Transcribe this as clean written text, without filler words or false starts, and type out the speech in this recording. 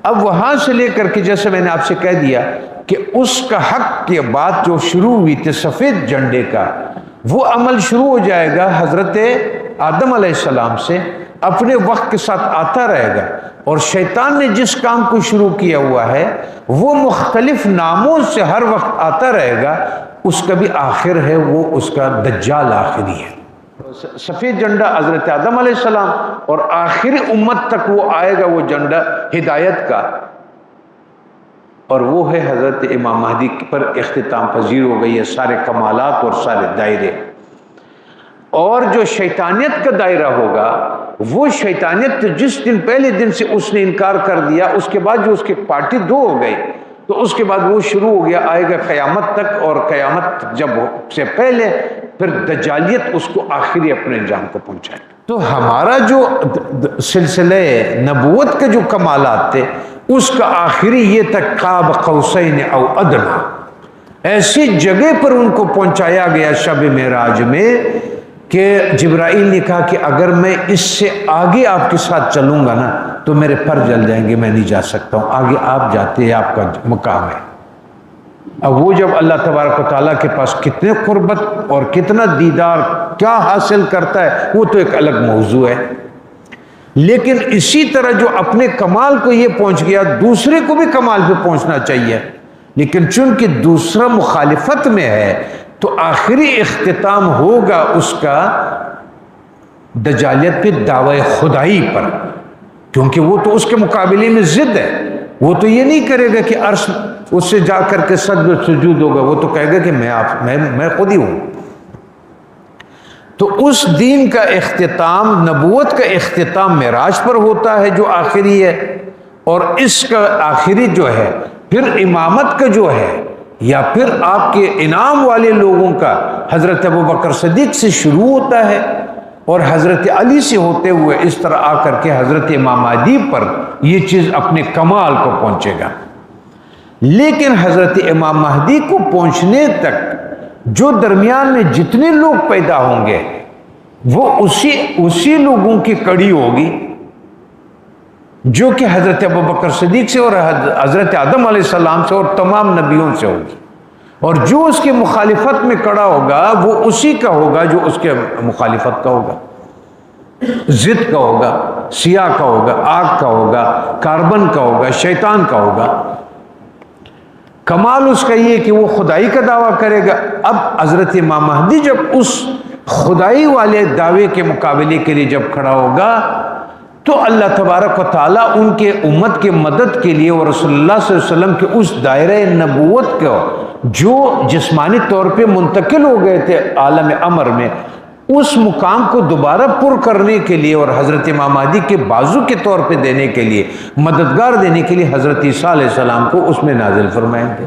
اب وہاں سے لے کر کے جیسے میں نے آپ سے کہہ دیا کہ اس کا حق کے بعد جو شروع ہوئی تھی سفید جھنڈے کا، وہ عمل شروع ہو جائے گا حضرت آدم علیہ السلام سے، اپنے وقت کے ساتھ آتا رہے گا، اور شیطان نے جس کام کو شروع کیا ہوا ہے وہ مختلف ناموں سے ہر وقت آتا رہے گا، اس کا بھی آخر ہے، وہ اس کا دجال آخری ہے۔ سفید جھنڈا حضرت آدم علیہ السلام، اور آخری امت تک وہ آئے گا وہ جھنڈا ہدایت کا، اور وہ ہے حضرت امام مہدی پر اختتام پذیر ہو گئی ہے سارے کمالات اور سارے دائرے۔ اور جو شیطانیت کا دائرہ ہوگا، وہ شیطانیت جس دن پہلے دن سے اس نے انکار کر دیا، اس کے بعد جو اس کی پارٹی دو ہو گئی، تو اس کے بعد وہ شروع ہو گیا، آئے گا قیامت تک، اور قیامت جب سے پہلے پھر دجالیت اس کو آخری اپنے انجام کو پہنچائے۔ تو ہمارا جو سلسلہ نبوت کے جو کمالات تھے، اس کا آخری یہ تک قاب قوسین او ادنا، ایسی جگہ پر ان کو پہنچایا گیا شب معراج میں کہ جبرائیل نے کہا کہ اگر میں اس سے آگے آپ کے ساتھ چلوں گا نا تو میرے پر جل جائیں گے، میں نہیں جا سکتا ہوں، آگے آپ جاتے ہیں، آپ کا مقام ہے۔ اب وہ جب اللہ تبارک و تعالیٰ کے پاس کتنے قربت اور کتنا دیدار کیا حاصل کرتا ہے، وہ تو ایک الگ موضوع ہے۔ لیکن اسی طرح جو اپنے کمال کو یہ پہنچ گیا، دوسرے کو بھی کمال پہ پہنچنا چاہیے، لیکن چونکہ دوسرا مخالفت میں ہے تو آخری اختتام ہوگا اس کا دجالیت پہ دعوی خدائی پر، کیونکہ وہ تو اس کے مقابلے میں ضد ہے۔ وہ تو یہ نہیں کرے گا کہ عرش اس سے جا کر کے سجدہ سجود ہوگا، وہ تو کہے گا کہ میں خود ہی ہوں۔ تو اس دین کا اختتام، نبوت کا اختتام معراج پر ہوتا ہے جو آخری ہے، اور اس کا آخری جو ہے پھر امامت کا جو ہے، یا پھر آپ کے انعام والے لوگوں کا حضرت ابوبکر صدیق سے شروع ہوتا ہے، اور حضرت علی سے ہوتے ہوئے اس طرح آ کر کے حضرت امام مہدی پر یہ چیز اپنے کمال کو پہنچے گا۔ لیکن حضرت امام مہدی کو پہنچنے تک جو درمیان میں جتنے لوگ پیدا ہوں گے وہ اسی لوگوں کی کڑی ہوگی جو کہ حضرت ابوبکر صدیق سے اور حضرت آدم علیہ السلام سے اور تمام نبیوں سے ہوگی، اور جو اس کے مخالفت میں کڑا ہوگا وہ اسی کا ہوگا جو اس کے مخالفت کا ہوگا، ضد کا ہوگا، سیاہ کا ہوگا، آگ کا ہوگا، کاربن کا ہوگا، شیطان کا ہوگا۔ کمال اس کا یہ کہ وہ خدائی کا دعویٰ کرے گا۔ اب حضرت امام مہدی جب اس خدائی والے دعوے کے مقابلے کے لیے جب کھڑا ہوگا تو اللہ تبارک و تعالیٰ ان کے امت کے مدد کے لیے اور رسول اللہ صلی اللہ علیہ وسلم کے اس دائرہ نبوت کو جو جسمانی طور پہ منتقل ہو گئے تھے عالم امر میں، اس مقام کو دوبارہ پر کرنے کے لیے اور حضرت امام مہدی کے بازو کے طور پہ دینے کے لیے، مددگار دینے کے لیے حضرت عیسیٰ علیہ السلام کو اس میں نازل فرمائیں گے۔